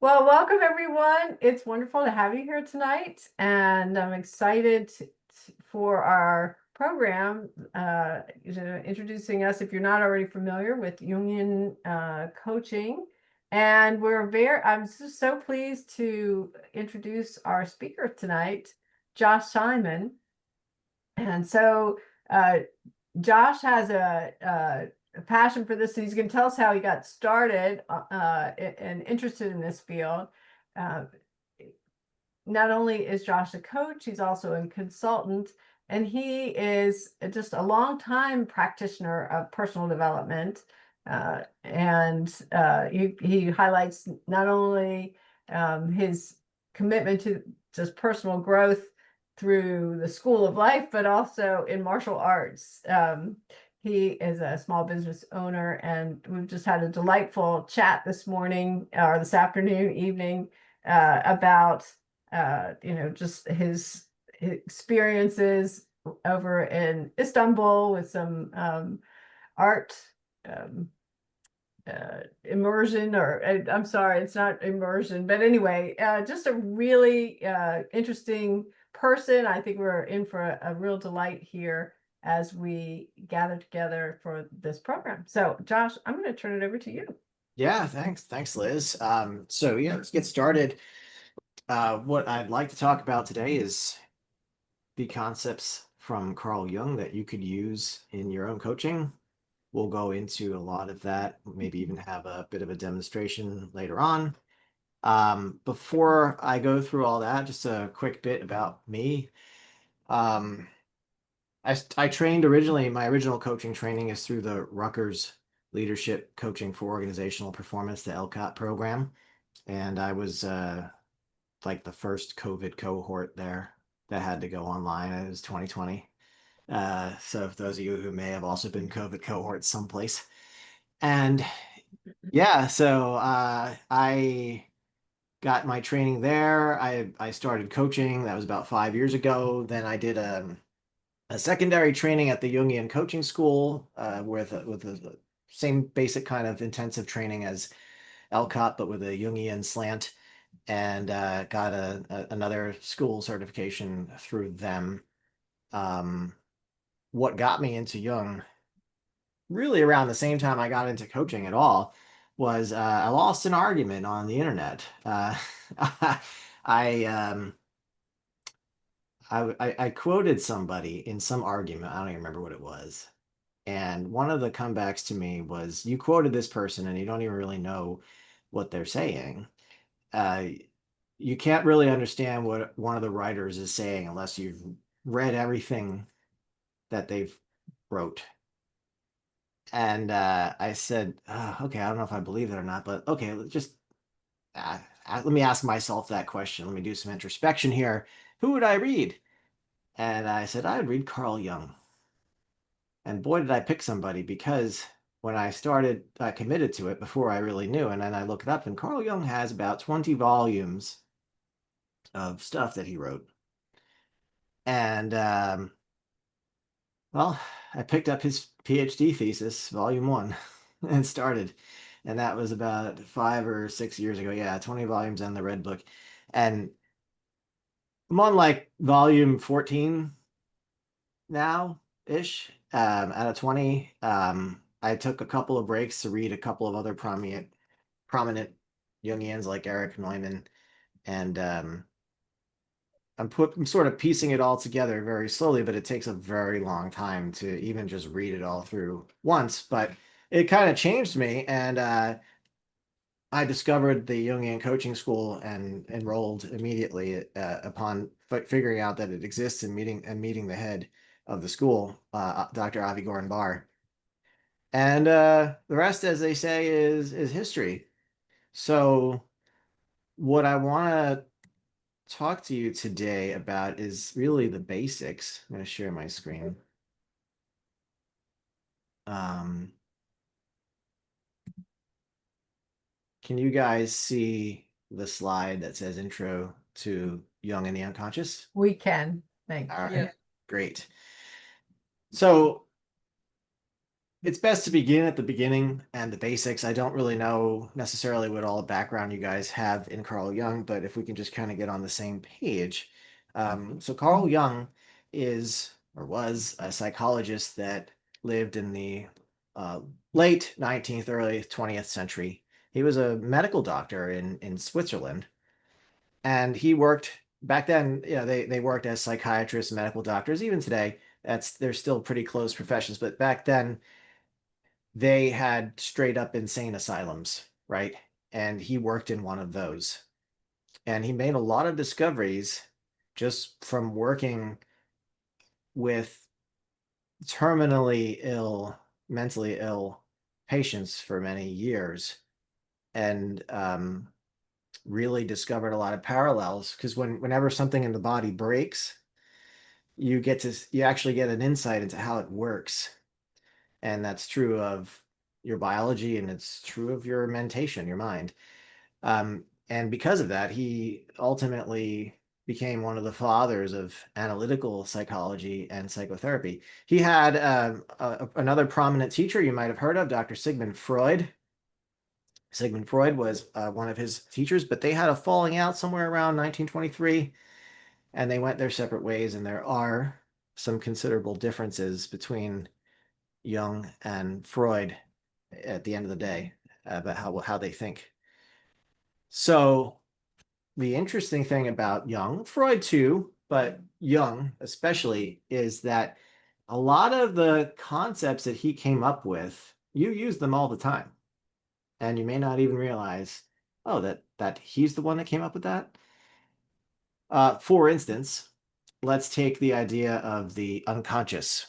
Well, welcome everyone. It's wonderful to have you here tonight, and I'm excited for our program, introducing us, if you're not already familiar with Jungian coaching. And I'm just so pleased to introduce our speaker tonight, Josh Simon. And so uh, Josh has a passion for this, and he's going to tell us how he got started and interested in this field. Uh, Not only is Josh a coach, he's also a consultant, and he is just a long time practitioner of personal development. He highlights not only his commitment to just personal growth through the school of life, but also in martial arts. He is a small business owner, and we've just had a delightful chat this morning or this afternoon, evening, about just his experiences over in Istanbul with some art um, immersion, or I'm sorry, it's not immersion, but anyway, just a really interesting person. I think we're in for a real delight here as we gather together for this program. So, Josh, I'm going to turn it over to you. Yeah, thanks, Liz. So yeah, let's get started. What I'd like to talk about today is the concepts from Carl Jung that you could use in your own coaching. We'll go into a lot of that, maybe even have a bit of a demonstration later on. Before I go through all that, just a quick bit about me. Um, I trained originally, my original coaching training is through the Rutgers Leadership Coaching for Organizational Performance, the LCOT program. And I was like the first COVID cohort there that had to go online. It was 2020. So for those of you who may have also been COVID cohorts someplace. And yeah, so I got my training there. I started coaching. That was about 5 years ago. Then I did a secondary training at the Jungian coaching school with the same basic kind of intensive training as LCOT, but with a Jungian slant, and got another school certification through them. Um, what got me into Jung, really around the same time I got into coaching at all, was I lost an argument on the internet. I, um, I quoted somebody in some argument. I don't even remember what it was. And one of the comebacks to me was, you quoted this person and you don't even really know what they're saying. Uh, you can't really understand what one of the writers is saying unless you've read everything that they've wrote. And I said, okay, I don't know if I believe it or not, but okay, let me ask myself that question. Let me do some introspection here. Who would I read? And I said, I would read Carl Jung. And boy, did I pick somebody, because when I started, I committed to it before I really knew. And then I looked it up, and Carl Jung has about 20 volumes of stuff that he wrote. And well, I picked up his PhD thesis, volume one, and started. And that was about 5 or 6 years ago. Yeah, 20 volumes and the Red Book. And I'm on like volume 14 now ish, out of 20. I took a couple of breaks to read a couple of other prominent Jungians like Eric Neumann. And I'm sort of piecing it all together very slowly, but it takes a very long time to even just read it all through once. But it kind of changed me, and I discovered the Jungian coaching school and enrolled immediately upon figuring out that it exists, and meeting the head of the school, Dr. Avi Goran Bar. And the rest, as they say, is history. So what I want to talk to you today about is really the basics. I'm going to share my screen. Um, can you guys see the slide that says Intro to Young and the Unconscious? We can. All Thank right, you. great. So It's best to begin at the beginning and the basics. I don't really know necessarily what all the background you guys have in Carl Jung, but if we can just kind of get on the same page. So Carl Jung is or was a psychologist that lived in the uh, late 19th, early 20th century. He was a medical doctor in Switzerland, and he worked back then. They worked as psychiatrists, medical doctors. Even today, they're still pretty close professions, but back then they had straight up insane asylums, right? And he worked in one of those. And he made a lot of discoveries just from working with terminally ill, mentally ill patients for many years, and really discovered a lot of parallels. Because whenever something in the body breaks, you actually get an insight into how it works. And that's true of your biology, and it's true of your mentation, your mind. And because of that, he ultimately became one of the fathers of analytical psychology and psychotherapy. He had another prominent teacher you might have heard of, Dr. Sigmund Freud. Sigmund Freud was one of his teachers, but they had a falling out somewhere around 1923, and they went their separate ways. And there are some considerable differences between Jung and Freud at the end of the day about how they think. So the interesting thing about Jung, Freud too, but Jung especially, is that a lot of the concepts that he came up with, you use them all the time. And you may not even realize, oh, that he's the one that came up with that. For instance, let's take the idea of the unconscious.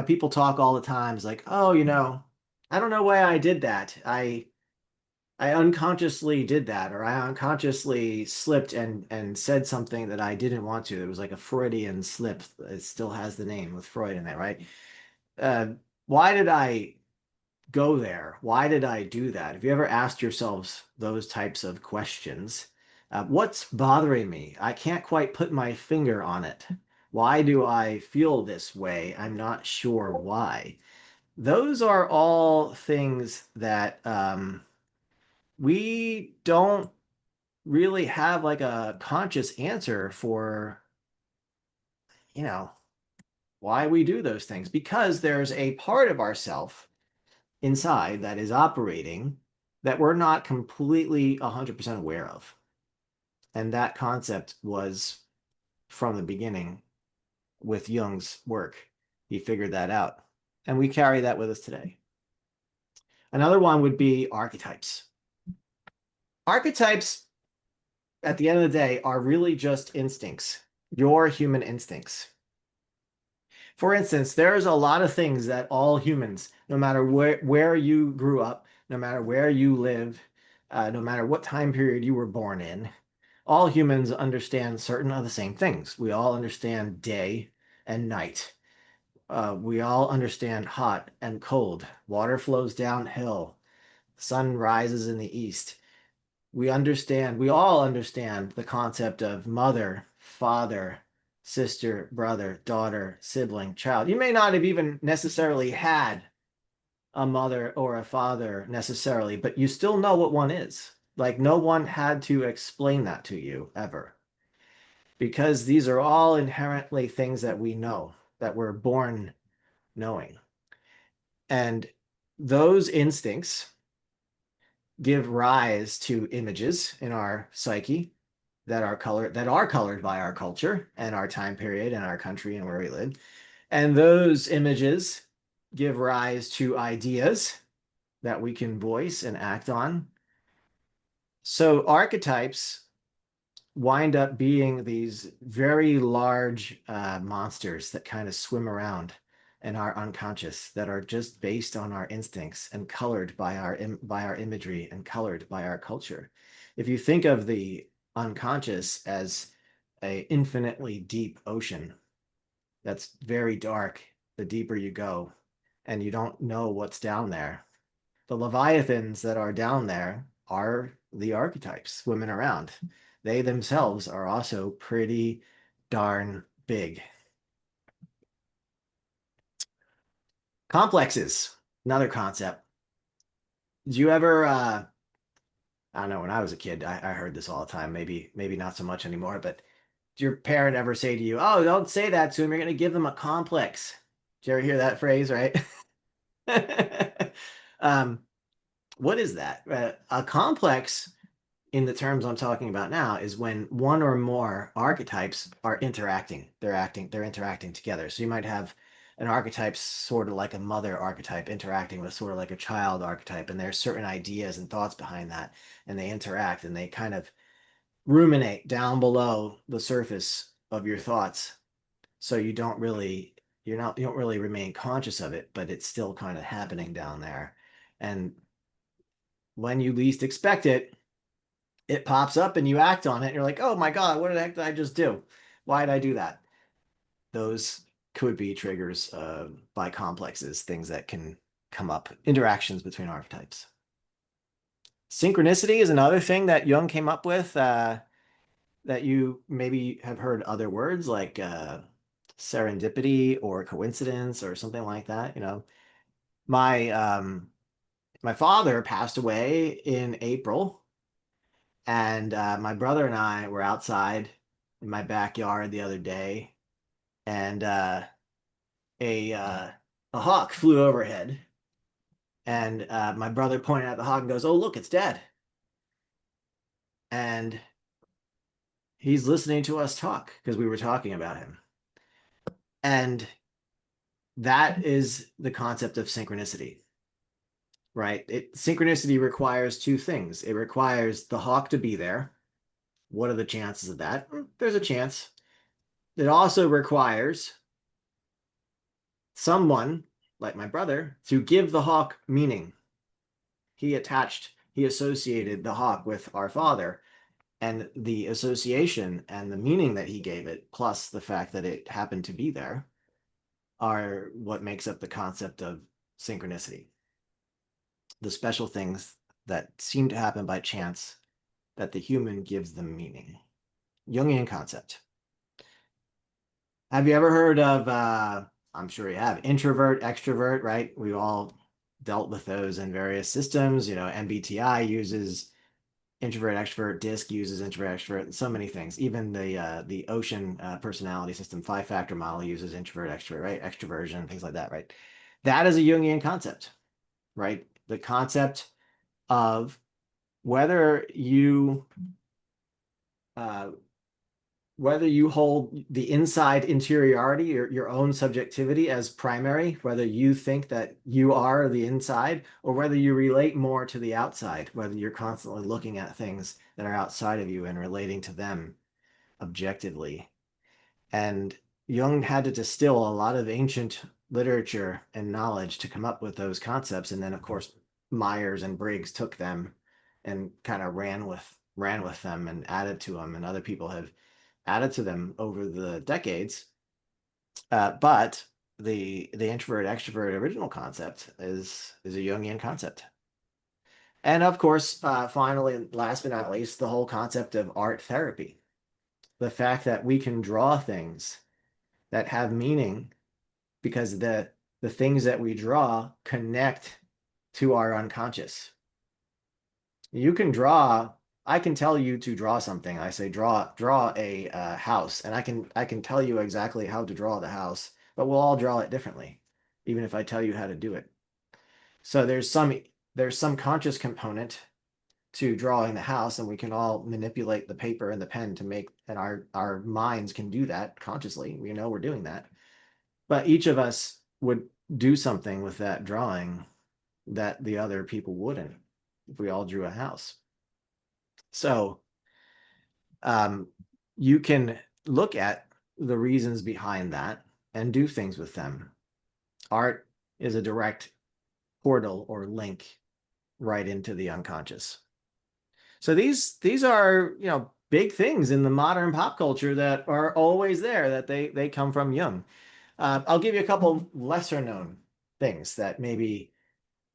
People talk all the time. It's like, oh, I don't know why I did that. I unconsciously did that, or I unconsciously slipped and said something that I didn't want to. It was like a Freudian slip. It still has the name with Freud in it, right? Uh, why did I go there? Why did I do that? Have you ever asked yourselves those types of questions? What's bothering me? I can't quite put my finger on it. Why do I feel this way? I'm not sure why. Those are all things that we don't really have like a conscious answer for, you know, why we do those things, because there's a part of ourself inside that is operating that we're not completely 100% aware of. And that concept was from the beginning with Jung's work. He figured that out. And we carry that with us today. Another one would be archetypes. Archetypes, at the end of the day, are really just instincts, your human instincts. For instance, there's a lot of things that all humans, no matter where you grew up, no matter where you live, no matter what time period you were born in, all humans understand certain of the same things. We all understand day and night. We all understand hot and cold. Water flows downhill. Sun rises in the east. We all understand the concept of mother, father, sister, brother, daughter, sibling, child. You may not have even necessarily had a mother or a father necessarily, but you still know what one is. Like no one had to explain that to you ever, because these are all inherently things that we know, that we're born knowing. And those instincts give rise to images in our psyche that are colored by our culture and our time period and our country and where we live. And those images give rise to ideas that we can voice and act on. So archetypes wind up being these very large monsters that kind of swim around in our unconscious, that are just based on our instincts and colored by our imagery and colored by our culture. If you think of the unconscious as a infinitely deep ocean that's very dark, the deeper you go, and you don't know what's down there, the leviathans that are down there are the archetypes swimming around. They themselves are also pretty darn big. Complexes, another concept. Did you ever I don't know, when I was a kid, I heard this all the time, maybe not so much anymore, but did your parent ever say to you, "Oh, don't say that to him, you're gonna give them a complex." Did you ever hear that phrase, right? um, what is that? A complex, in the terms I'm talking about now, is when one or more archetypes are interacting. They're interacting together. So you might have an archetype sort of like a mother archetype interacting with sort of like a child archetype, and there's certain ideas and thoughts behind that, and they interact and they kind of ruminate down below the surface of your thoughts. So you don't really remain conscious of it, but it's still kind of happening down there. And when you least expect it, it pops up and you act on it. And you're like, oh my God, what the heck did I just do? Why did I do that? Those could be triggers by complexes, things that can come up, interactions between archetypes. Synchronicity is another thing that Jung came up with that you maybe have heard other words like serendipity or coincidence or something like that. My my father passed away in April, and my brother and I were outside in my backyard the other day, and a uh, a hawk flew overhead, and my brother pointed at the hawk and goes, "Oh, look, it's dead." And he's listening to us talk because we were talking about him. And that is the concept of synchronicity, right? Synchronicity requires two things. It requires the hawk to be there. What are the chances of that? There's a chance. It also requires someone, like my brother, to give the hawk meaning. He associated the hawk with our father, and the association and the meaning that he gave it, plus the fact that it happened to be there, are what makes up the concept of synchronicity. The special things that seem to happen by chance that the human gives them meaning. Jungian concept. Have you ever heard of, I'm sure you have, introvert, extrovert, right? We've all dealt with those in various systems. MBTI uses introvert, extrovert, DISC uses introvert, extrovert, so many things. Even the Ocean personality system 5-factor model uses introvert, extrovert, right? Extroversion, things like that, right? That is a Jungian concept, right? The concept of whether you uh, whether you hold the inside interiority, your own subjectivity as primary, whether you think that you are the inside, or whether you relate more to the outside, whether you're constantly looking at things that are outside of you and relating to them objectively. And Jung had to distill a lot of ancient literature and knowledge to come up with those concepts. And then, of course, Myers and Briggs took them and kind of ran with them and added to them, and other people have added to them over the decades. But the introvert extrovert original concept is a Jungian concept. And of course, finally, last but not least, the whole concept of art therapy. The fact that we can draw things that have meaning because the things that we draw connect to our unconscious. You can draw. I can tell you to draw something. I say draw a house, and I can tell you exactly how to draw the house, but we'll all draw it differently, even if I tell you how to do it. So there's some conscious component to drawing the house, and we can all manipulate the paper and the pen to make, and our minds can do that consciously. We know we're doing that, but each of us would do something with that drawing that the other people wouldn't if we all drew a house. So um, you can look at the reasons behind that and do things with them. Art is a direct portal or link right into the unconscious. So these are, big things in the modern pop culture that are always there, that they come from Jung. I'll give you a couple lesser known things that maybe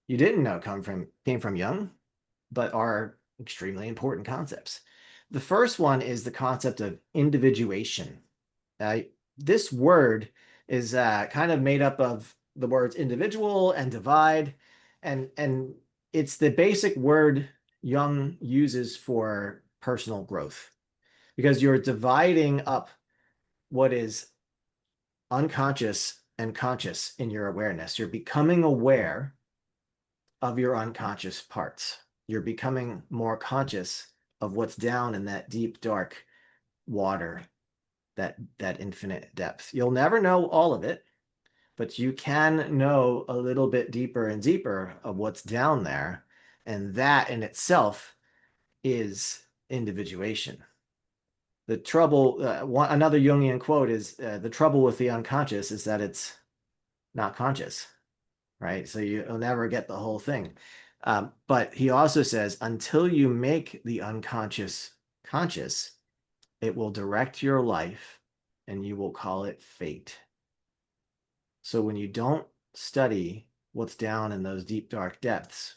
you didn't know came from Jung, but are extremely important concepts. The first one is the concept of individuation. Uh, this word is kind of made up of the words individual and divide, and it's the basic word Jung uses for personal growth because you're dividing up what is unconscious and conscious in your awareness. You're becoming aware of your unconscious parts. You're becoming more conscious of what's down in that deep, dark water, that infinite depth. You'll never know all of it, but you can know a little bit deeper and deeper of what's down there. And that in itself is individuation. The trouble, another Jungian quote is the trouble with the unconscious is that it's not conscious, right? So you'll never get the whole thing. But he also says, until you make the unconscious conscious, it will direct your life and you will call it fate. So when you don't study what's down in those deep, dark depths,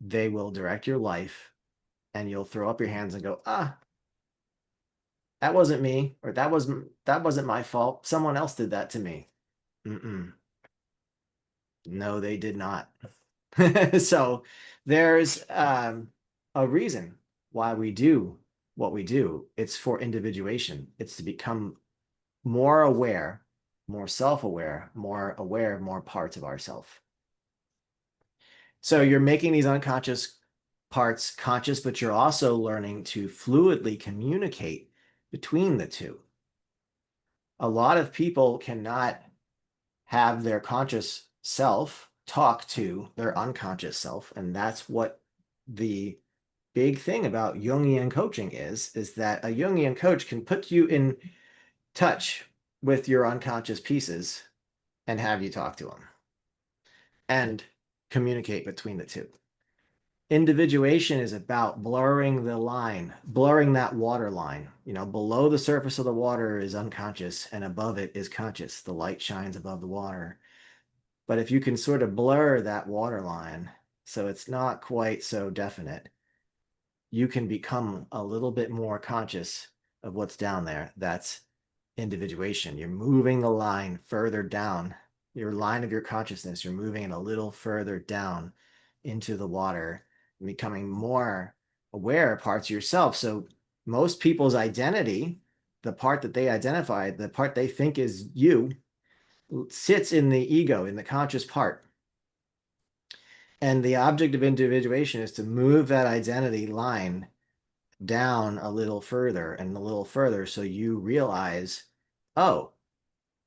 they will direct your life and you'll throw up your hands and go, that wasn't me, or that wasn't my fault. Someone else did that to me. Mm-mm. No, they did not. So there's a reason why we do what we do. It's for individuation. It's to become more aware, more self-aware, more aware of more parts of ourself. So you're making these unconscious parts conscious, but you're also learning to fluidly communicate between the two. A lot of people cannot have their conscious self talk to their unconscious self, and that's what the big thing about Jungian coaching is that a Jungian coach can put you in touch with your unconscious pieces and have you talk to them and communicate between the two. Individuation is about blurring the line, blurring that water line. Below the surface of the water is unconscious and above it is conscious. The light shines above the water. But if you can sort of blur that water line so it's not quite so definite, you can become a little bit more conscious of what's down there. That's individuation. You're moving the line further down, your line of your consciousness, you're moving it a little further down into the water and becoming more aware of parts of yourself. So most people's identity, the part that they identify, the part they think is you, sits in the ego, in the conscious part. And the object of individuation is to move that identity line down a little further and a little further so you realize, oh,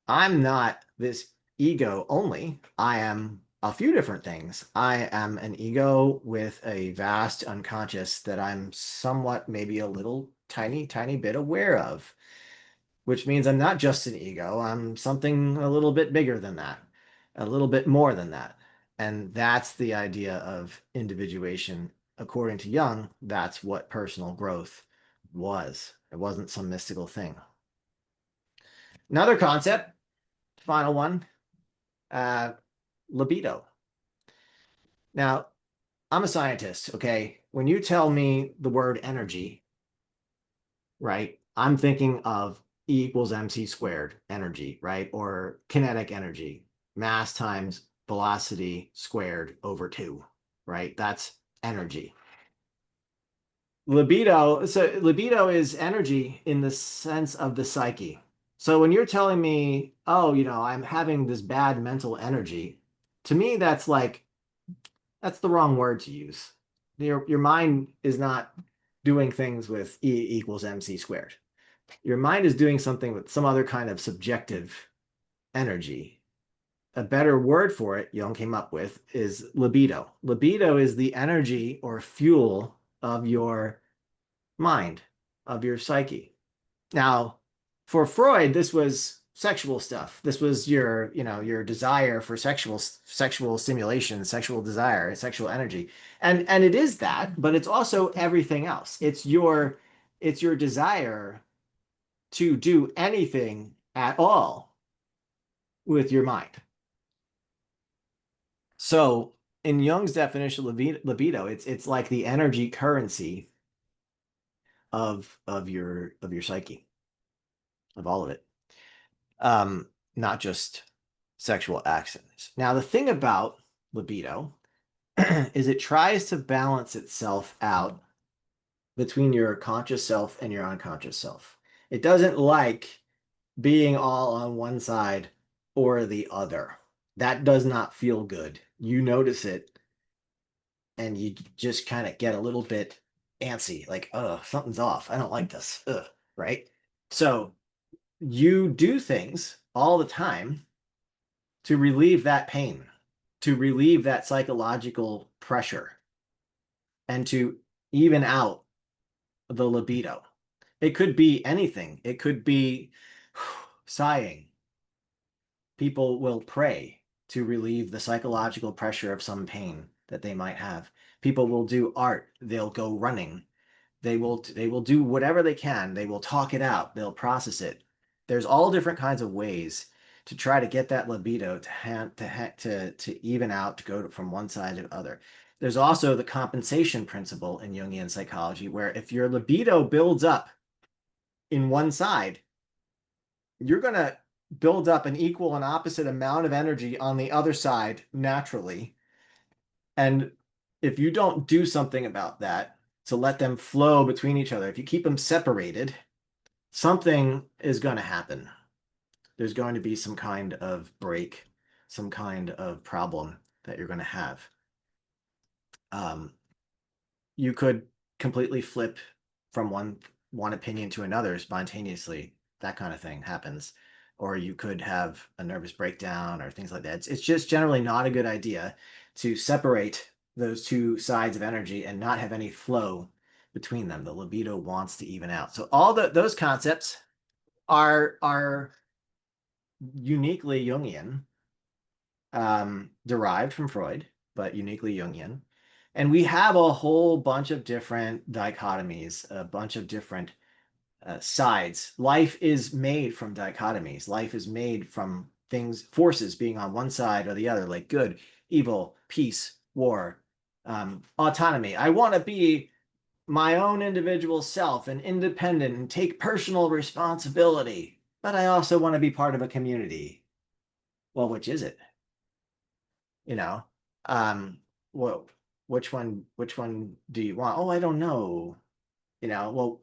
I'm not this ego only. I am a few different things. I am an ego with a vast unconscious that I'm somewhat, maybe a little tiny, tiny bit aware of, which means I'm not just an ego. I'm something a little bit bigger than that, a little bit more than that. And that's the idea of individuation. According to Jung, that's what personal growth was. It wasn't some mystical thing. Another concept, final one, uh, libido. Now, I'm a scientist, okay? When you tell me the word energy, right, I'm thinking of E equals mc squared energy, right? Or kinetic energy, mass times velocity squared over 2, right? That's energy. Libido is energy in the sense of the psyche. So when you're telling me, oh, I'm having this bad mental energy, to me, that's the wrong word to use. Your mind is not doing things with E equals mc squared. Your mind is doing something with some other kind of subjective energy. A better word for it, Jung came up with, is libido. Libido is the energy or fuel of your mind, of your psyche. Now, for Freud, this was sexual stuff. This was your desire for sexual stimulation, sexual desire, sexual energy. And it is that, but it's also everything else. It's your desire to do anything at all with your mind. So in Jung's definition of libido, it's like the energy currency of your psyche, of all of it. Not just sexual actions. Now, the thing about libido is it tries to balance itself out between your conscious self and your unconscious self. It doesn't like being all on one side or the other. That does not feel good. You notice it and you just kind of get a little bit antsy, like, something's off. I don't like this. Right? So you do things all the time to relieve that pain, to relieve that psychological pressure, and to even out the libido. It could be anything. It could be sighing. People will pray to relieve the psychological pressure of some pain that they might have. People will do art. They'll go running. They will do whatever they can. They will talk it out. They'll process it. There's all different kinds of ways to try to get that libido to even out, to go from one side to the other. There's also the compensation principle in Jungian psychology, where if your libido builds up in one side, you're going to build up an equal and opposite amount of energy on the other side naturally. And if you don't do something about that to let them flow between each other, if you keep them separated, something is going to happen. There's going to be some kind of break, some kind of problem that you're going to have. Um, you could completely flip from one opinion to another spontaneously. That kind of thing happens. Or you could have a nervous breakdown or things like that. It's just generally not a good idea to separate those two sides of energy and not have any flow between them. The libido wants to even out. So all those concepts are uniquely Jungian, derived from Freud, but uniquely Jungian. And we have a whole bunch of different dichotomies, a bunch of different sides. Life is made from dichotomies. Life is made from things, forces being on one side or the other, like good, evil, peace, war, autonomy. I want to be my own individual self and independent and take personal responsibility, but I also want to be part of a community. Well, which is it? You know, um, well, which one do you want? Oh, I don't know. Well,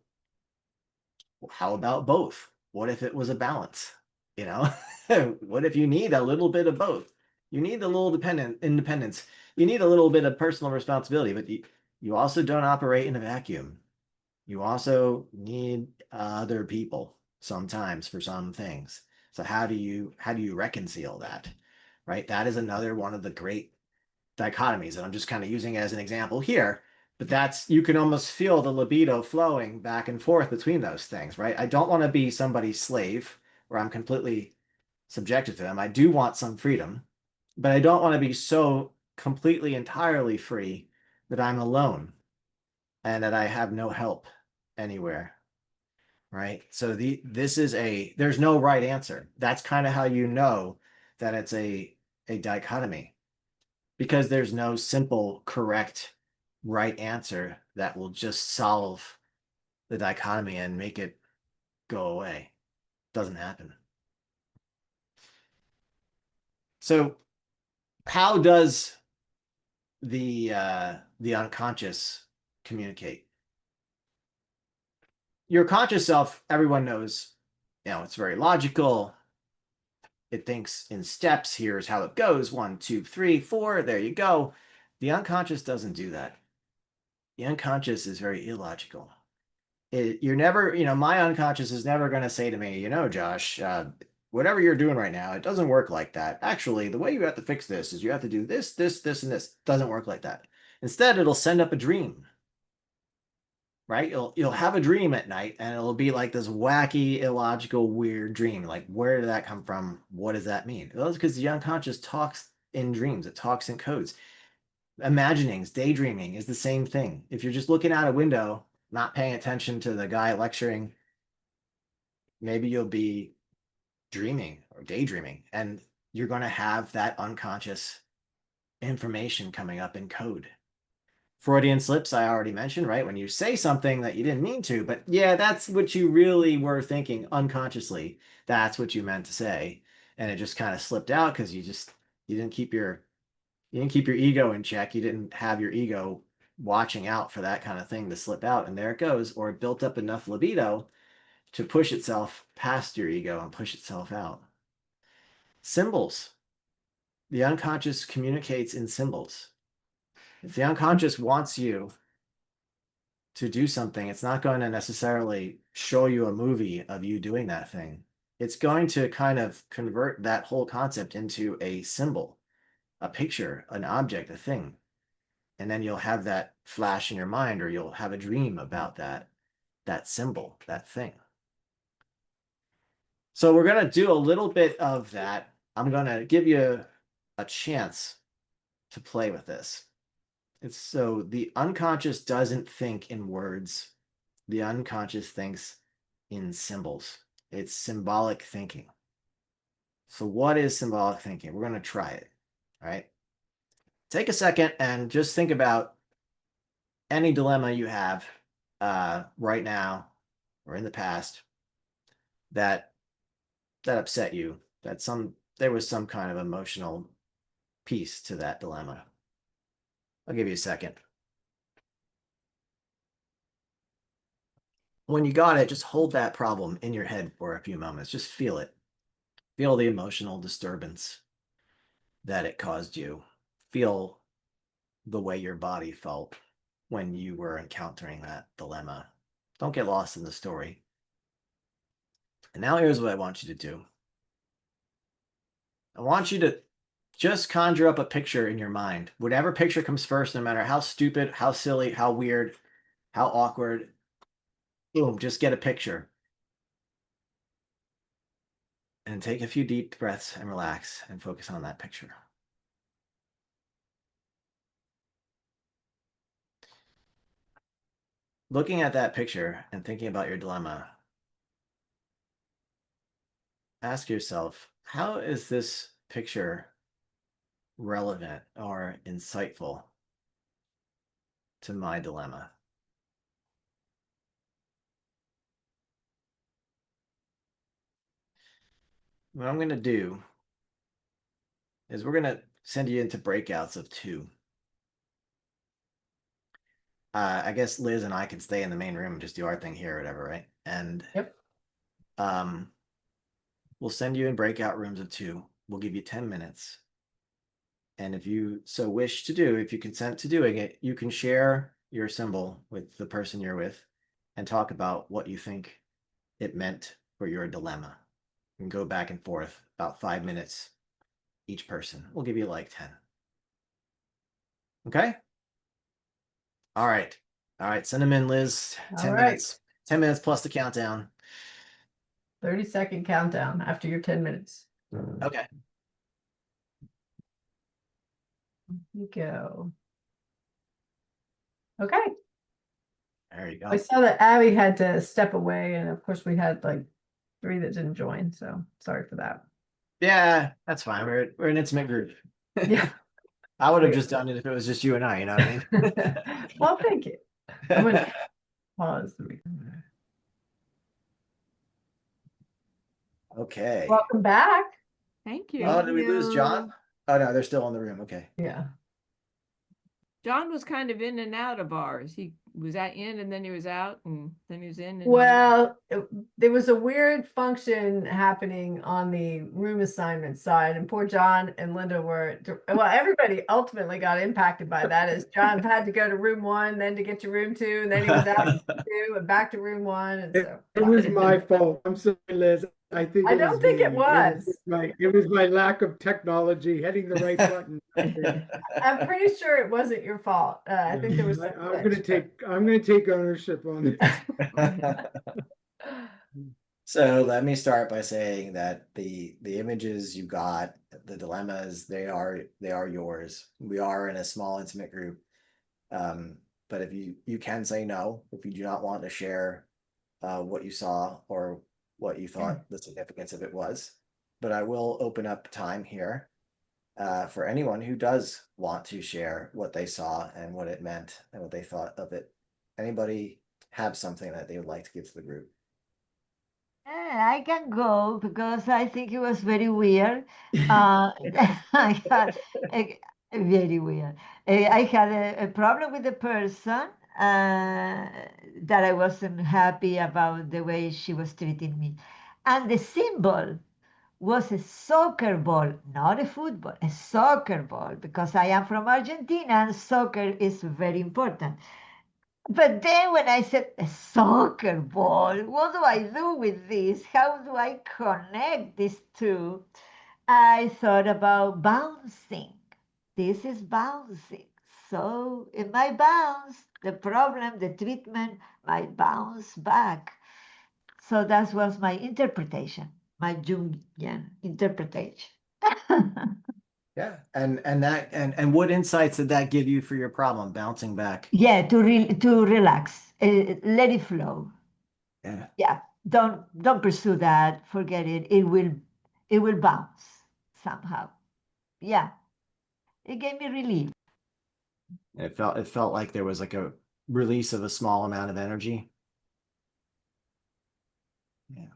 how about both? What if it was a balance? You know, what if you need a little bit of both? You need a little independence. You need a little bit of personal responsibility, but you also don't operate in a vacuum. You also need other people sometimes for some things. So how do you reconcile that? Right? That is another one of the great dichotomies that I'm just kind of using as an example here. But that's, you can almost feel the libido flowing back and forth between those things, right? I don't want to be somebody's slave where I'm completely subjected to them. I do want some freedom, but I don't want to be so completely entirely free that I'm alone and that I have no help anywhere, right? So there's no right answer. That's kind of how you know that it's a dichotomy, because there's no simple, correct, right answer that will just solve the dichotomy and make it go away. Doesn't happen. So how does the unconscious communicate? Your conscious self, everyone knows, it's very logical. It thinks in steps. Here's how it goes: 1, 2, 3, 4. There you go. The unconscious doesn't do that. The unconscious is very illogical. You're never, my unconscious is never going to say to me, Josh, whatever you're doing right now, it doesn't work like that. Actually, the way you have to fix this is you have to do this, this, this, and this. It doesn't work like that. Instead, it'll send up a dream, right? You'll have a dream at night, and it'll be like this wacky, illogical, weird dream. Like, where did that come from? What does that mean? Well, it's because the unconscious talks in dreams. It talks in codes. Imaginings, daydreaming is the same thing. If you're just looking out a window, not paying attention to the guy lecturing, maybe you'll be dreaming or daydreaming, and you're going to have that unconscious information coming up in code. Freudian slips, I already mentioned, right? When you say something that you didn't mean to, but yeah, that's what you really were thinking unconsciously. That's what you meant to say. and it just kind of slipped out because you didn't keep your ego in check. You didn't have your ego watching out for that kind of thing to slip out, and there it goes. Or it built up enough libido to push itself past your ego and push itself out. Symbols. The unconscious communicates in symbols. If the unconscious wants you to do something, it's not going to necessarily show you a movie of you doing that thing. It's going to kind of convert that whole concept into a symbol, a picture, an object, a thing. And then you'll have that flash in your mind, or you'll have a dream about that symbol, that thing. So we're going to do a little bit of that. I'm going to give you a chance to play with this. It's so the unconscious doesn't think in words. The unconscious thinks in symbols. It's symbolic thinking. So what is symbolic thinking? We're going to try it. All right. Take a second and just think about any dilemma you have right now or in the past that upset you, that there was some kind of emotional piece to that dilemma. I'll give you a second. When you got it, just hold that problem in your head for a few moments. Just feel it. Feel the emotional disturbance that it caused you. Feel the way your body felt when you were encountering that dilemma. Don't get lost in the story. And now here's what I want you to do. I want you to just conjure up a picture in your mind. Whatever picture comes first, no matter how stupid, how silly, how weird, how awkward, boom, just get a picture. And take a few deep breaths and relax and focus on that picture. Looking at that picture and thinking about your dilemma, ask yourself, how is this picture relevant or insightful to my dilemma? What I'm going to do is we're going to send you into breakouts of 2. I guess Liz and I can stay in the main room and just do our thing here or whatever, right? And Yep. We'll send you in breakout rooms of 2. We'll give you 10 minutes. And if you so wish to do, if you consent to doing it, you can share your symbol with the person you're with and talk about what you think it meant for your dilemma. And go back and forth about 5 minutes each person. We'll give you like 10. Okay? All right. All right. Send them in, Liz. 10 right. minutes. 10 minutes plus the countdown. 30-second countdown after your 10 minutes. Okay. Here you go. Okay. There you go. I saw that Abby had to step away, and of course we had like 3 that didn't join, so sorry for that. Yeah, that's fine. We're an intimate group. Yeah. I would have just done it if it was just you and I, you know what I mean? Well, thank you. I'm gonna pause the recording. Okay. Welcome back. Thank you. Oh, did we lose John? Oh no, they're still in the room. Okay. Yeah. John was kind of in and out of ours. He was in and then he was out and then he was in. And Well, there was a weird function happening on the room assignment side, and poor John and Linda were, well, everybody ultimately got impacted by that as John had to go to room 1, then to get to room 2, and then he was out 2 and back to room 1. And so It was my fault. I'm sorry, Liz. I think I it don't was think it me. was. It was my lack of technology, hitting the right button. I'm pretty sure it wasn't your fault. I think there was some I'm gonna take ownership on this. So let me start by saying that the images you got, the dilemmas, they are yours. We are in a small intimate group. But if you can say no if you do not want to share what you saw or what you thought the significance of it was. But I will open up time here for anyone who does want to share what they saw and what it meant and what they thought of it. Anybody have something that they would like to give to the group? I can go because I think it was very weird. I had very weird. I had a problem with the person that I wasn't happy about the way she was treating me. And the symbol was a soccer ball, not a football, a soccer ball, because I am from Argentina and soccer is very important. But then when I said a soccer ball, what do I do with this? How do I connect these two? I thought about bouncing. This is bouncing. So it might bounce. The problem, the treatment might bounce back. So that was my interpretation, my Jungian interpretation. Yeah. And what insights did that give you for your problem bouncing back? Yeah, to relax, let it flow. Yeah. Yeah, don't pursue that. Forget it. It will bounce somehow. Yeah, it gave me relief. It felt like there was like a release of a small amount of energy. Yeah.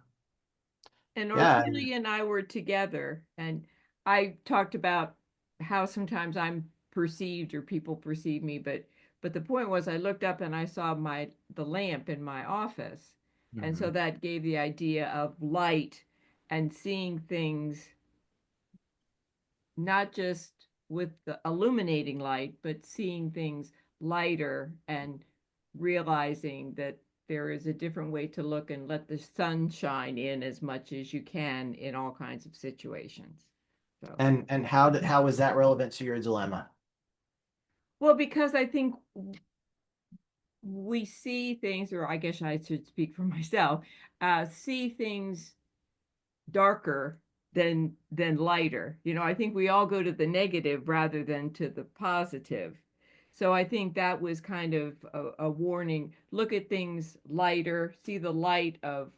And Yeah. Ortelia and I were together, and I talked about how sometimes I'm perceived or people perceive me, but the point was I looked up and I saw the lamp in my office. And so Mhm. that gave the idea of light and seeing things not just with the illuminating light, but seeing things lighter and realizing that there is a different way to look and let the sun shine in as much as you can in all kinds of situations. So, And how is that relevant to your dilemma? well, because I think we see things, or I guess I should speak for myself, see things darker than lighter. I think we all go to the negative rather than to the positive. So I think that was kind of a warning. Look at things lighter, see the light of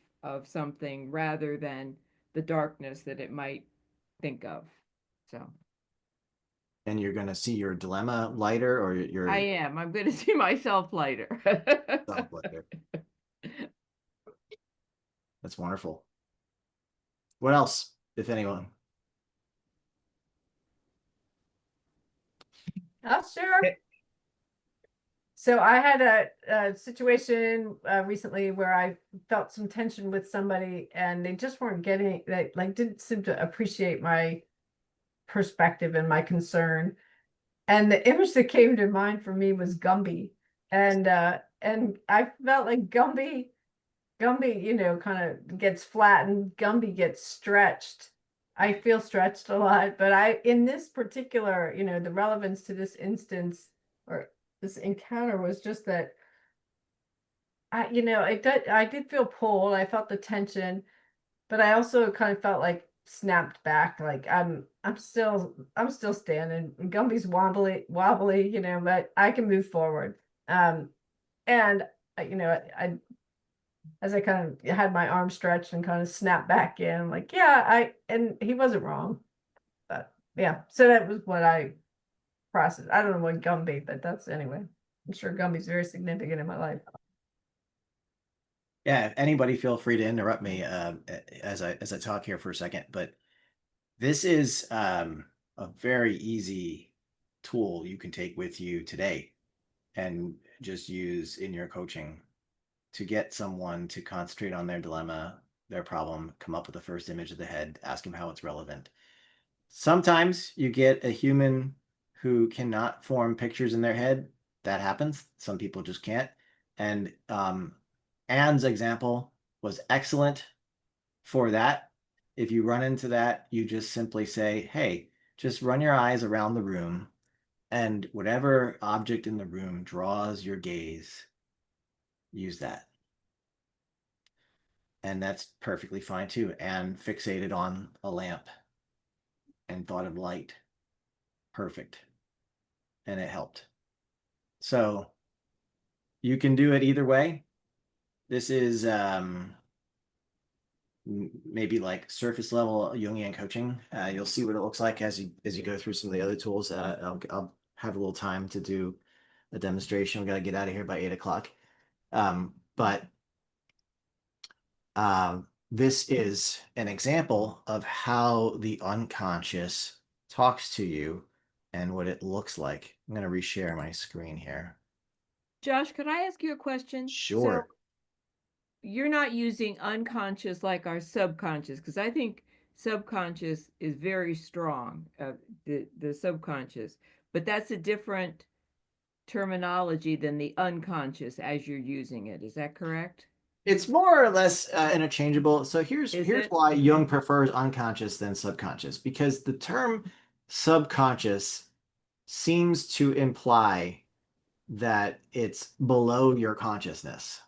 something rather than the darkness that it might think of. So And you're going to see your dilemma lighter or I your am. I'm going to see myself lighter. self lighter. That's wonderful. What else, if anyone? I'll share. So I had a situation recently where I felt some tension with somebody, and they just weren't getting they like didn't seem to appreciate my perspective and my concern. And the image that came to mind for me was Gumby, and I felt like Gumby, kind of gets flattened. Gumby gets stretched. I feel stretched a lot, but in this particular, the relevance to this instance or this encounter was just that I did feel pulled. I felt the tension, but I also kind of felt like snapped back. Like I'm still standing. Gumby's wobbly, but I can move forward. And I as I kind of had my arm stretched and kind of snapped back in, I'm like, yeah, and he wasn't wrong. But yeah, so that was what I processed. I don't know what Gumby, but that's anyway. I'm sure Gumby's very significant in my life. Yeah, anybody feel free to interrupt me as I talk here for a second, but this is a very easy tool you can take with you today and just use in your coaching to get someone to concentrate on their dilemma, their problem, come up with the first image of the head, ask them how it's relevant. Sometimes you get a human who cannot form pictures in their head. That happens. Some people just can't. And Anne's example was excellent for that. If you run into that, you just simply say, hey, just run your eyes around the room, and whatever object in the room draws your gaze, use that. And that's perfectly fine too. Anne fixated on a lamp and thought of light. Perfect. And it helped. So you can do it either way. This is maybe like surface level Jungian coaching. You'll see what it looks like as you go through some of the other tools. I'll have a little time to do a demonstration. We got to get out of here by 8 o'clock. But this is an example of how the unconscious talks to you and what it looks like. I'm going to reshare my screen here. Josh, could I ask you a question? So Sure. you're not using unconscious like our subconscious, because I think subconscious is very strong, the subconscious, but that's a different terminology than the unconscious as you're using it. Is that correct? It's more or less interchangeable. So Is here's it? why Okay. Jung prefers unconscious than subconscious, because the term subconscious seems to imply that it's below your consciousness.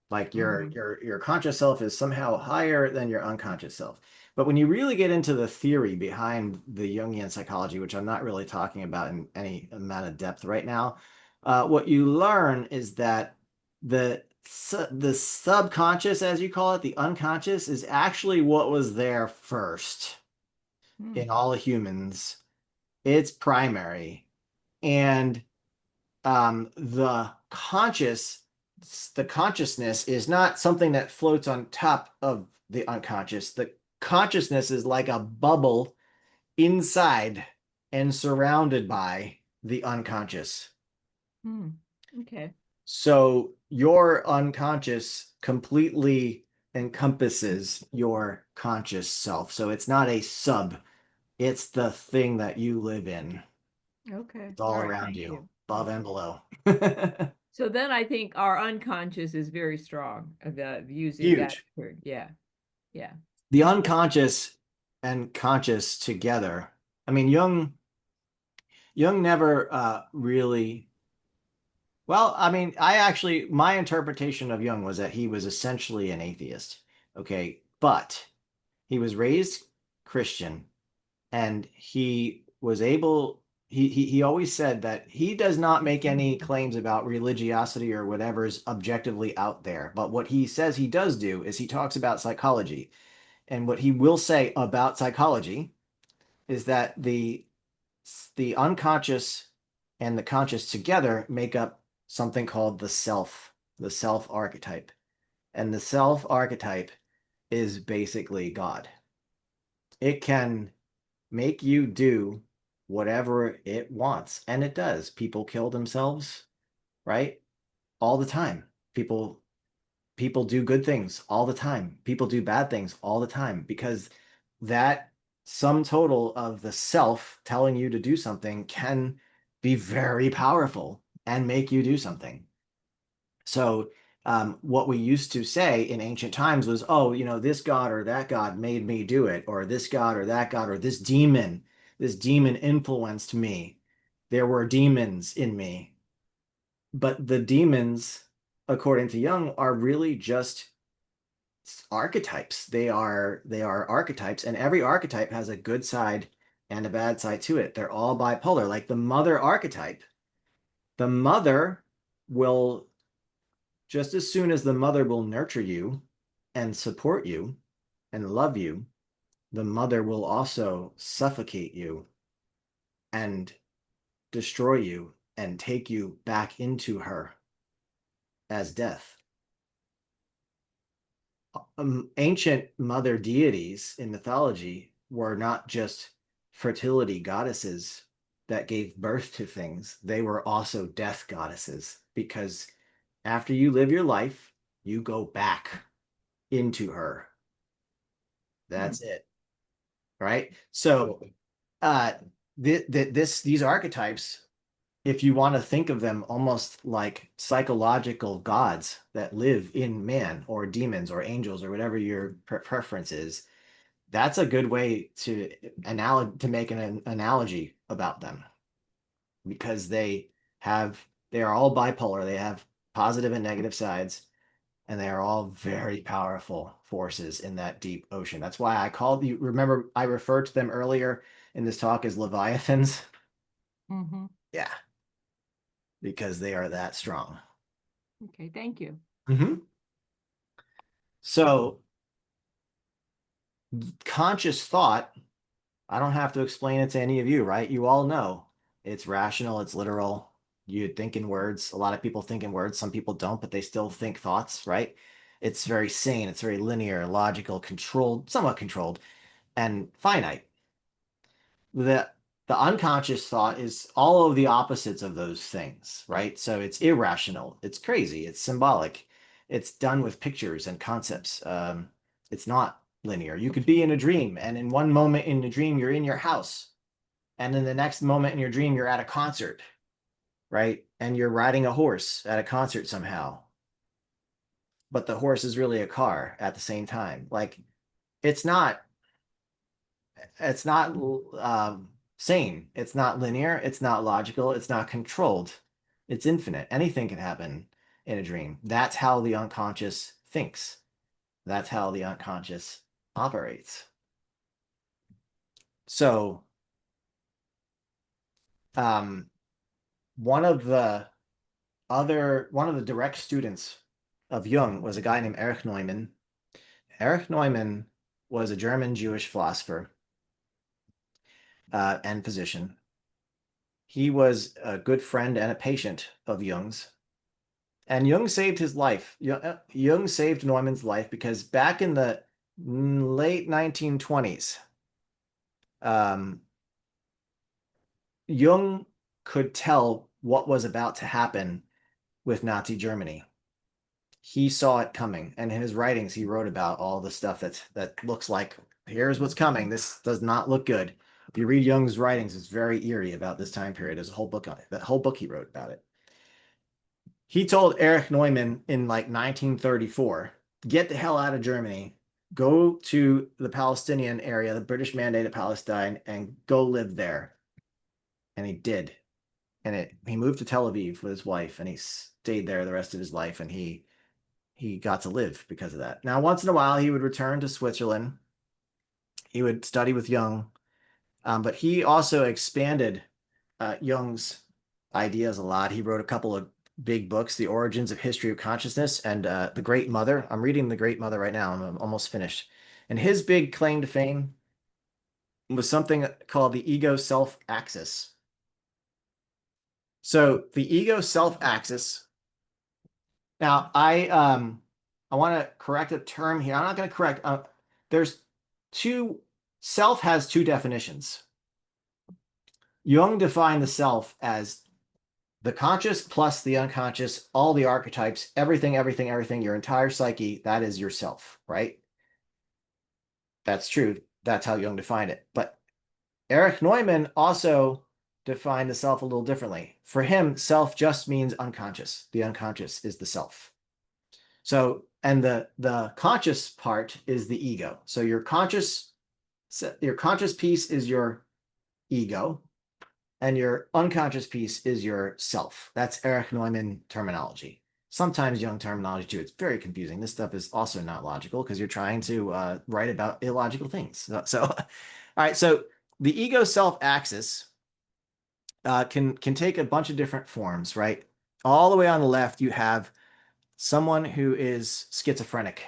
Like Mhm. your conscious self is somehow higher than your unconscious self. But when you really get into the theory behind the Jungian psychology, which I'm not really talking about in any amount of depth right now, what you learn is that the subconscious, as you call it, the unconscious, is actually what was there first Hmm. in all humans. It's primary. And the consciousness is not something that floats on top of the unconscious. The consciousness is like a bubble inside and surrounded by the unconscious. Hmm. Okay. So your unconscious completely encompasses your conscious self. So it's not a sub, it's the thing that you live in. Okay. It's All all right. around Thank you, you. above and Okay. below. So then I think our unconscious is very strong, using that Huge. word. Yeah. Yeah. The unconscious and conscious together. I mean, Jung never really. Well, I mean, my interpretation of Jung was that he was essentially an atheist. Okay, but he was raised Christian, and he was able. He always said that he does not make any claims about religiosity or whatever is objectively out there. But what he says he does do is he talks about psychology. And what he will say about psychology is that the unconscious and the conscious together make up something called the self archetype. And the self archetype is basically God. It can make you do whatever it wants, and it does. People kill themselves, right? All the time. People do good things all the time. People do bad things all the time because that sum total of the self telling you to do something can be very powerful and make you do something. So, what we used to say in ancient times was, oh, this god or that god made me do it, or this god or that god, or this demon influenced me. There were demons in me. But the demons, according to Jung, are really just archetypes. They are archetypes, and every archetype has a good side and a bad side to it. They're all bipolar. Like the mother archetype, the mother will just as soon as the mother will nurture you and support you and love you, the mother will also suffocate you and destroy you and take you back into her as death. Ancient mother deities in mythology were not just fertility goddesses that gave birth to things, they were also death goddesses because after you live your life, you go back into her. Hmm. That's it. Right? So, uh, these archetypes, if you want to think of them almost like psychological gods that live in man or demons or angels or whatever your preference is, that's a good way to make an analogy about them because they are all bipolar. They have positive and negative sides, and they are all very powerful forces in that deep ocean. That's why I called you. Remember, I referred to them earlier in this talk as Leviathans. Mm-hmm. Yeah, because they are that strong. Okay. Thank you. So, conscious thought, I don't have to explain it to any of you, right? You all know it's rational, it's literal. You think in words. A lot of people think in words. Some people don't, but they still think thoughts, right? It's very sane, it's very linear, logical, controlled, somewhat controlled, and finite. The the unconscious thought is all of the opposites of those things, right? So it's irrational, it's crazy, it's symbolic, it's done with pictures and concepts. It's not linear. You could be in a dream, and in one moment in the dream, you're in your house, and in the next moment in your dream, you're at a concert, right? And you're riding a horse at a concert somehow, but the horse is really a car at the same time. Like it's not it's not sane. It's not linear. It's not logical. It's not controlled. It's infinite. Anything can happen in a dream. That's how the unconscious thinks. That's how the unconscious operates. So, um, one of the direct students of Jung was a guy named Erich Neumann. Erich Neumann was a German Jewish philosopher and physician. He was a good friend and a patient of Jung's. And Jung saved his life. Jung saved Neumann's life because back in the late 1920s, um, Jung could tell what was about to happen with Nazi Germany. He saw it coming, and in his writings, he wrote about all the stuff that looks like here's what's coming. This does not look good. If you read Jung's writings, it's very eerie about this time period. There's a whole book on it. That whole book he wrote about it. He told Erich Neumann in like 1934, get the hell out of Germany, go to the Palestinian area, the British Mandate of Palestine, and go live there. And he did. And he moved to Tel Aviv with his wife, and he stayed there the rest of his life, and he got to live because of that. Now, once in a while, he would return to Switzerland. He would study with Jung, but he also expanded Jung's ideas a lot. He wrote a couple of big books, The Origins of History of Consciousness and The Great Mother. I'm reading The Great Mother right now. I'm almost finished. And his big claim to fame was something called the ego-self axis. So the ego-self axis. Now, I want to correct a term here. I'm not going to correct. There's self has two definitions. Jung defined the self as the conscious plus the unconscious, all the archetypes, everything, your entire psyche, that is yourself, right? That's true. That's how Jung defined it. But Erich Neumann also defined the self a little differently. For him, self just means unconscious. The unconscious is the self. So, and the conscious part is the ego. So your conscious piece is your ego, and your unconscious piece is your self. That's Erich Neumann terminology. Sometimes Jung terminology too. It's very confusing. This stuff is also not logical because you're trying to write about illogical things. So all right. So the ego self axis can take a bunch of different forms, right? All the way on the left, you have someone who is schizophrenic.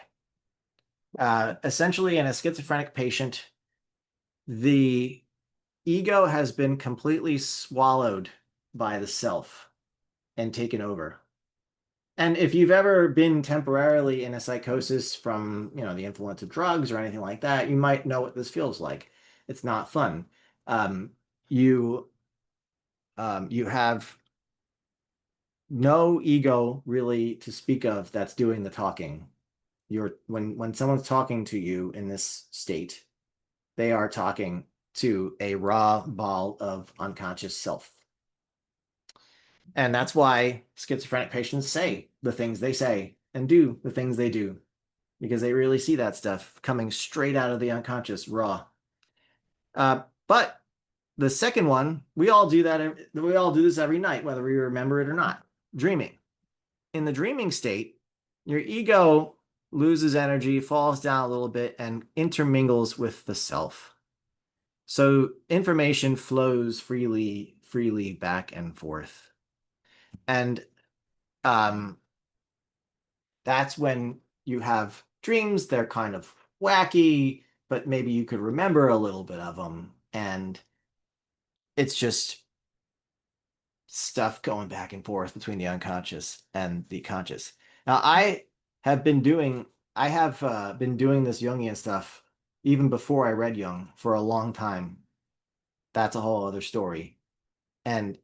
Essentially, in a schizophrenic patient, the ego has been completely swallowed by the self and taken over. And if you've ever been temporarily in a psychosis from, the influence of drugs or anything like that, you might know what this feels like. It's not fun. You have no ego really to speak of that's doing the talking. When someone's talking to you in this state, they are talking to a raw ball of unconscious self. And that's why schizophrenic patients say the things they say and do the things they do, because they really see that stuff coming straight out of the unconscious raw. But the second one, we all do that. We all do this every night, whether we remember it or not. Dreaming. In the dreaming state, your ego loses energy, falls down a little bit, and intermingles with the self. So information flows freely back and forth. And that's when you have dreams. They're kind of wacky, but maybe you could remember a little bit of them. And it's just stuff going back and forth between the unconscious and the conscious. Now, I have been doing, I have been doing this Jungian stuff even before I read Jung for a long time. That's a whole other story. And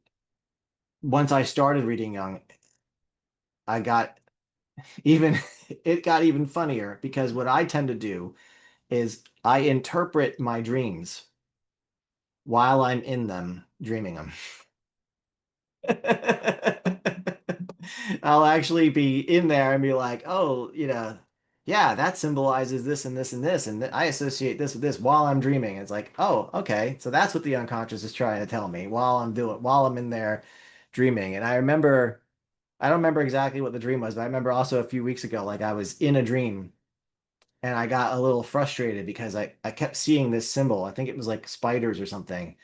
once I started reading Jung, I got even, it got even funnier because what I tend to do is I interpret my dreams while I'm in them, dreaming them. I'll actually be in there and be like, oh, yeah, that symbolizes this and this and this, and I associate this with this while I'm dreaming. It's like, oh, okay, so that's what the unconscious is trying to tell me while I'm in there dreaming. And I don't remember exactly what the dream was, but I remember also a few weeks ago, like I was in a dream and I got a little frustrated because I kept seeing this symbol. I think it was like spiders or something,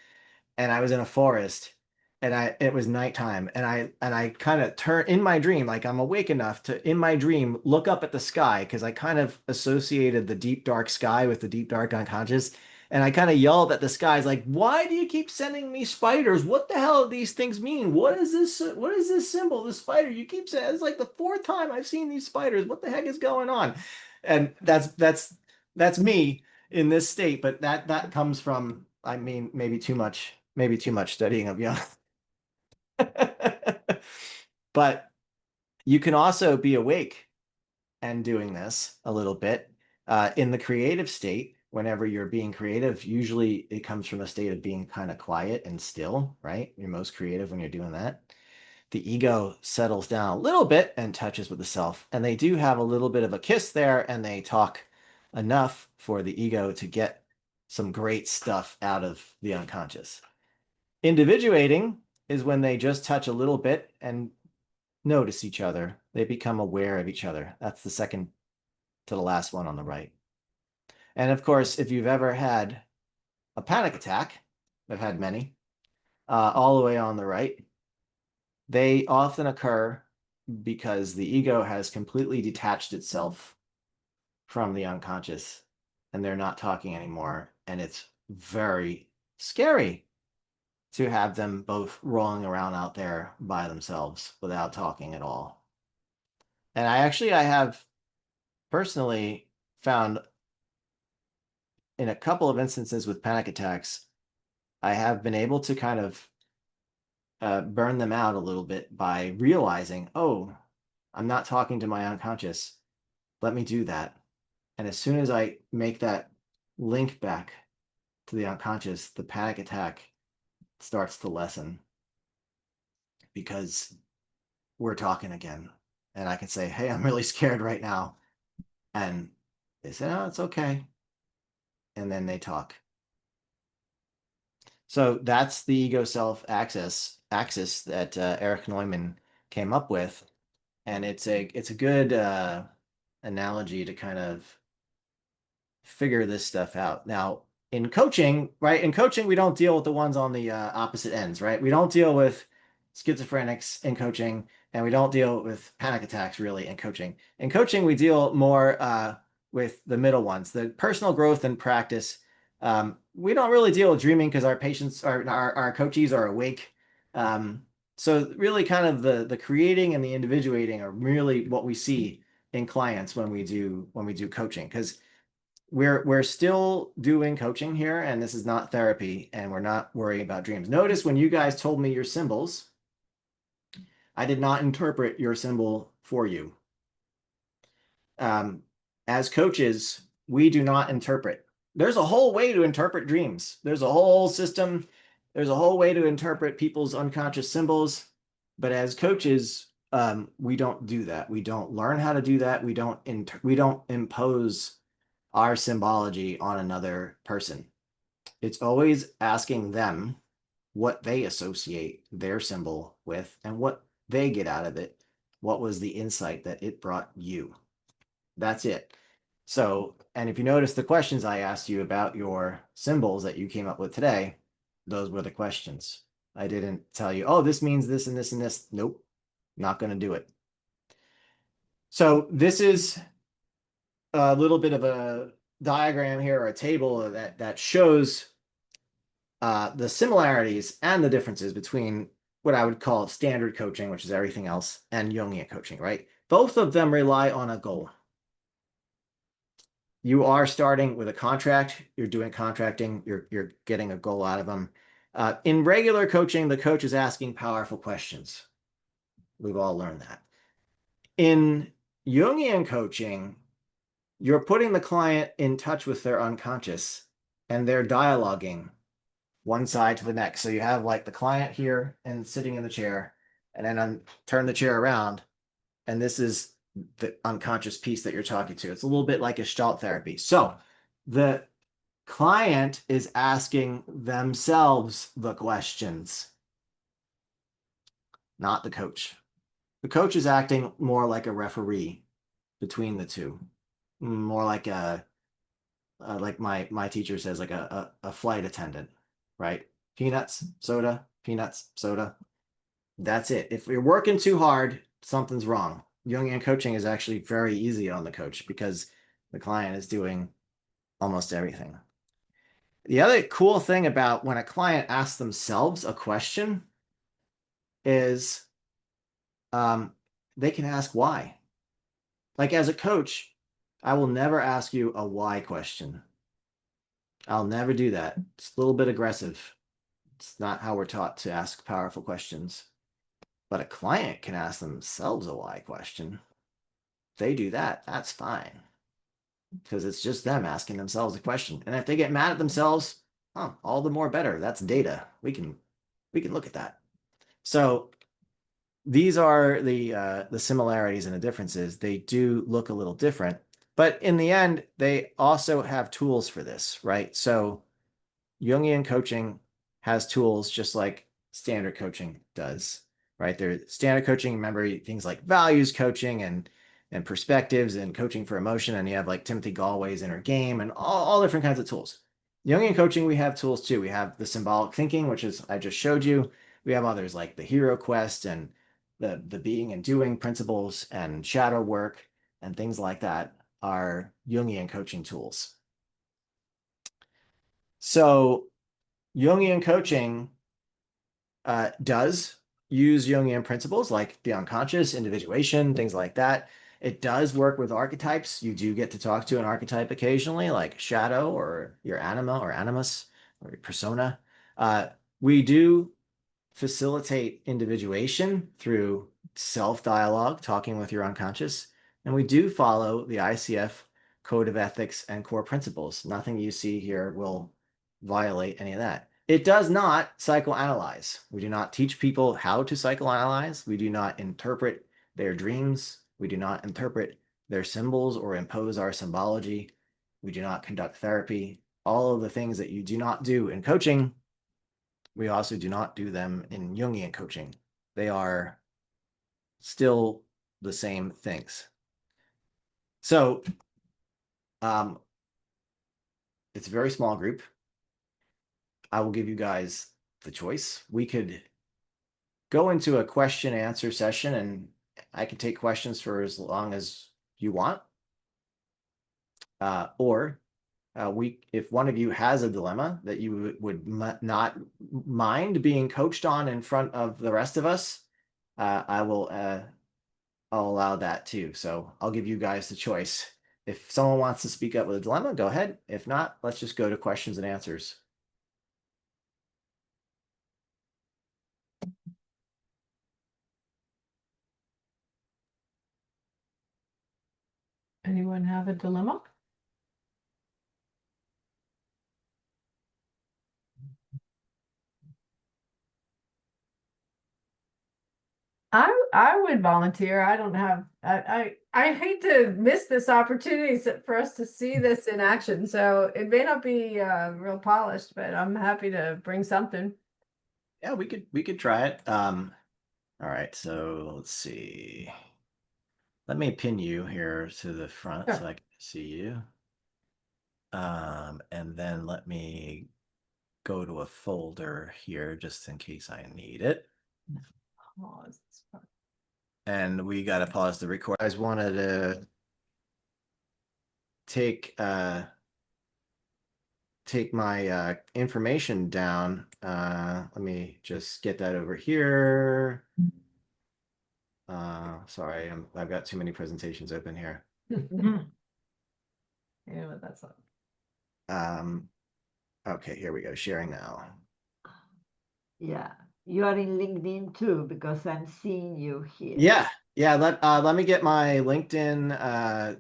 and I was in a forest and it was nighttime and I kind of turn in my dream, like I'm awake enough to in my dream look up at the sky because I kind of associated the deep dark sky with the deep dark unconscious. And I kind of yelled at the skies like, why do you keep sending me spiders? What the hell do these things mean? What is this? What is this symbol? The spider you keep saying, it's like the fourth time I've seen these spiders. What the heck is going on? And that's me in this state, but that comes from, I mean, maybe too much studying of Jung. But you can also be awake and doing this a little bit in the creative state. Whenever you're being creative, usually it comes from a state of being kind of quiet and still, right? You're most creative when you're doing that. The ego settles down a little bit and touches with the self. And they do have a little bit of a kiss there, and they talk enough for the ego to get some great stuff out of the unconscious. Individuating is when they just touch a little bit and notice each other. They become aware of each other. That's the second to the last one on the right. And of course, if you've ever had a panic attack, I've had many, all the way on the right, they often occur because the ego has completely detached itself from the unconscious and they're not talking anymore. And it's very scary to have them both rolling around out there by themselves without talking at all. And I have personally found in a couple of instances with panic attacks, I have been able to kind of burn them out a little bit by realizing, oh, I'm not talking to my unconscious. Let me do that. And as soon as I make that link back to the unconscious, the panic attack starts to lessen because we're talking again. And I can say, hey, I'm really scared right now. And they say, oh, it's okay. And then they talk. So that's the ego self axis that Erich Neumann came up with. And it's a good analogy to kind of figure this stuff out. Now, in coaching, right? In coaching, we don't deal with the ones on the opposite ends, right? We don't deal with schizophrenics in coaching, and we don't deal with panic attacks really in coaching. In coaching, we deal more with the middle ones, the personal growth and practice. We don't really deal with dreaming because our patients our coachees are awake. So really kind of the creating and the individuating are really what we see in clients when we do coaching, because we're still doing coaching here, and this is not therapy, and we're not worrying about dreams. Notice when you guys told me your symbols, I did not interpret your symbol for you. As coaches, we do not interpret. There's a whole way to interpret dreams. There's a whole system. There's a whole way to interpret people's unconscious symbols. But as coaches, we don't do that. We don't learn how to do that. We don't impose our symbology on another person. It's always asking them what they associate their symbol with and what they get out of it. What was the insight that it brought you? That's it. So, and if you notice the questions I asked you about your symbols that you came up with today, those were the questions. I didn't tell you, oh, this means this and this and this. Nope, not going to do it. So this is a little bit of a diagram here, or a table that shows the similarities and the differences between what I would call standard coaching, which is everything else, and Jungian coaching, right? both of them rely on a goal. You are starting with a contract, you're doing contracting, you're getting a goal out of them. In regular coaching, the coach is asking powerful questions. We've all learned that. In Jungian coaching, you're putting the client in touch with their unconscious and they're dialoguing one side to the next. So you have like the client here and sitting in the chair, and then turn the chair around, and this is the unconscious piece that you're talking to. It's a little bit like Gestalt therapy. So the client is asking themselves the questions, not the coach. The coach is acting more like a referee between the two, more like a like my teacher says, like a flight attendant, right? Peanuts, soda, peanuts, soda. That's it. If you're working too hard, something's wrong. Jungian coaching is actually very easy on the coach because the client is doing almost everything. The other cool thing about when a client asks themselves a question is they can ask why. Like as a coach, I will never ask you a why question. I'll never do that. It's a little bit aggressive. It's not how we're taught to ask powerful questions. But a client can ask themselves a why question. If they do that, that's fine. Because it's just them asking themselves a question. And if they get mad at themselves, oh, all the more better. That's data. We can look at that. So these are the similarities and the differences. They do look a little different, but in the end, they also have tools for this, right? So Jungian coaching has tools just like standard coaching does, right? There's standard coaching, remember things like values coaching and perspectives and coaching for emotion. And you have like Timothy Galway's inner game and all different kinds of tools. Jungian coaching, we have tools too. We have the symbolic thinking, which is I just showed you. We have others like the hero quest and the being and doing principles and shadow work and things like that are Jungian coaching tools. So Jungian coaching does use Jungian principles like the unconscious, individuation, things like that. It does work with archetypes. You do get to talk to an archetype occasionally, like shadow or your anima or animus or your persona. We do facilitate individuation through self-dialogue, talking with your unconscious. And we do follow the ICF Code of Ethics and core principles. Nothing you see here will violate any of that. It does not psychoanalyze. We do not teach people how to psychoanalyze. We do not interpret their dreams. We do not interpret their symbols or impose our symbology. We do not conduct therapy. All of the things that you do not do in coaching, we also do not do them in Jungian coaching. They are still the same things. So it's a very small group. I will give you guys the choice. We could go into a question and answer session and I can take questions for as long as you want. Or if one of you has a dilemma that you would not mind being coached on in front of the rest of us, I'll allow that too. So I'll give you guys the choice. If someone wants to speak up with a dilemma, go ahead. If not, let's just go to questions and answers. Anyone have a dilemma? I would volunteer. I don't have I hate to miss this opportunity for us to see this in action. So it may not be real polished, but I'm happy to bring something. Yeah, we could try it. All right, so let's see. Let me pin you here to the front so I can see you. And then let me go to a folder here just in case I need it. Pause. And we got to pause the record. I just wanted to take my information down. Let me just get that over here. sorry, I've got too many presentations open here. Mhm. You know what that's like. Okay, here we go. Sharing now. Yeah, you are in LinkedIn too because I'm seeing you here. Yeah, yeah. Let me get my LinkedIn.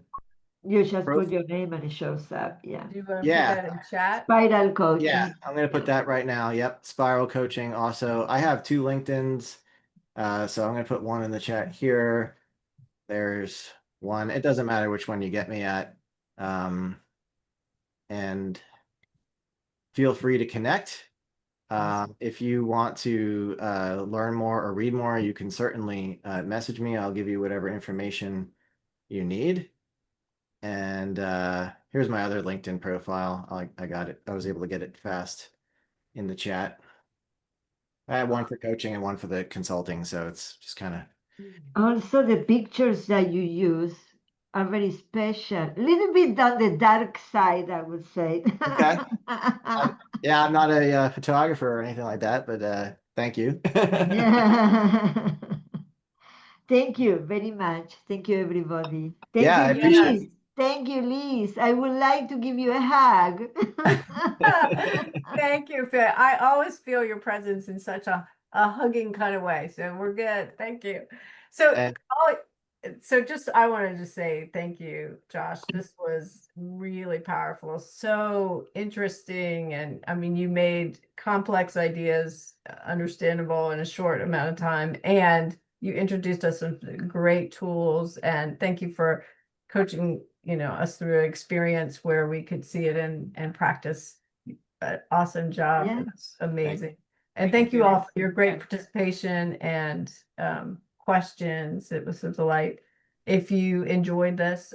You just Prof- put your name and it shows up. Yeah. Do you want to put Yeah. that in chat? Spiral coaching. Yeah, I'm gonna put Yeah. that right now. Yep, spiral coaching. Also, I have 2 LinkedIns, so I'm gonna put one in the chat here. There's one. It doesn't matter which one you get me at, and feel free to connect. If you want to learn more or read more, you can certainly message me. I'll give you whatever information you need. And here's my other LinkedIn profile. I got it. I was able to get it fast in the chat. I have one for coaching and one for the consulting, so it's just kind of. Also, the pictures that you use are very special. A little bit on the dark side, I would say. Okay. Yeah, I'm not a photographer or anything like that, but thank you. Thank you very much. Thank you, everybody. Yeah, I appreciate Liz. Thank you, Liz. I would like to give you a hug. Thank you, Phil. I always feel your presence in such a hugging kind of way. So we're good. Thank you. So, And oh, so just I wanted to say thank you, Josh. This was really powerful, so interesting, and I mean, you made complex ideas understandable in a short amount of time, and you introduced us some great tools. And thank you for coaching, us through an experience where we could see it and practice. Awesome job. Yeah. It's amazing. And Thank thank you you. all for your great Thanks. participation and questions. It was a delight. If you enjoyed this,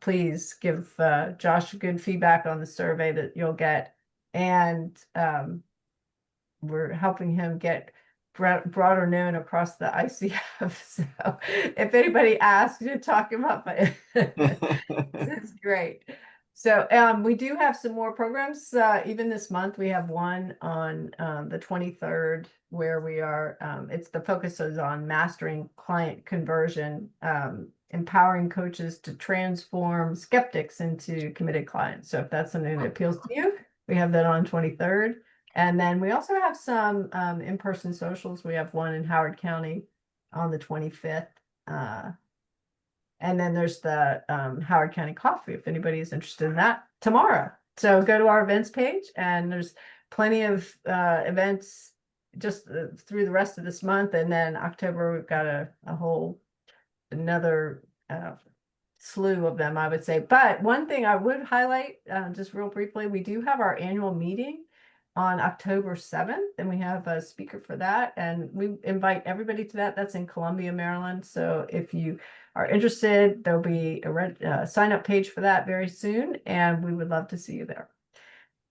please give Josh good feedback on the survey that you'll get. And we're helping him get broader known across the ICF. So if anybody asks, you talk him up. It's great. So we do have some more programs even this month. We have one on the 23rd where we are, the focus is on mastering client conversion, empowering coaches to transform skeptics into committed clients. So if that's something that appeals to you, we have that on 23rd. And then we also have some in-person socials. We have one in Howard County on the 25th. And then there's the Howard County Coffee, if anybody is interested in that, tomorrow. So go to our events page, and there's plenty of events just through the rest of this month. And then October, we've got another slew of them, I would say. But one thing I would highlight, just real briefly, we do have our annual meeting on October 7th, and we have a speaker for that, and we invite everybody to that. That's in Columbia, Maryland. So if you are interested, there'll be a sign-up page for that very soon, and we would love to see you there.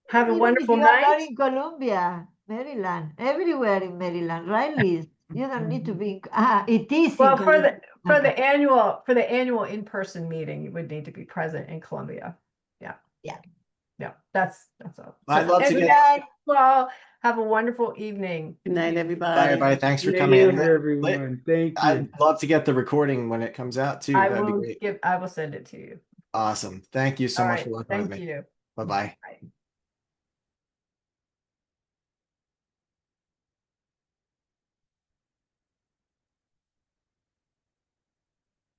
Have a Even if wonderful you are not night. in Columbia, Maryland, everywhere in Maryland, right, Liz? You don't need to be. It is Well, in Columbia. for Okay. the annual in-person meeting, you would need to be present in Columbia. Yeah. Yeah. Yeah, that's all. I'd love to anyway, get. well, have a wonderful evening. Good night, Bye, everybody. everybody. Thanks for Good coming in. evening, everyone. Thank you. I'd love to get the recording when it comes out too. That'd be great. I will send it to you. Awesome. Thank you so All much right, for working with thank me. you. Bye-bye. Bye.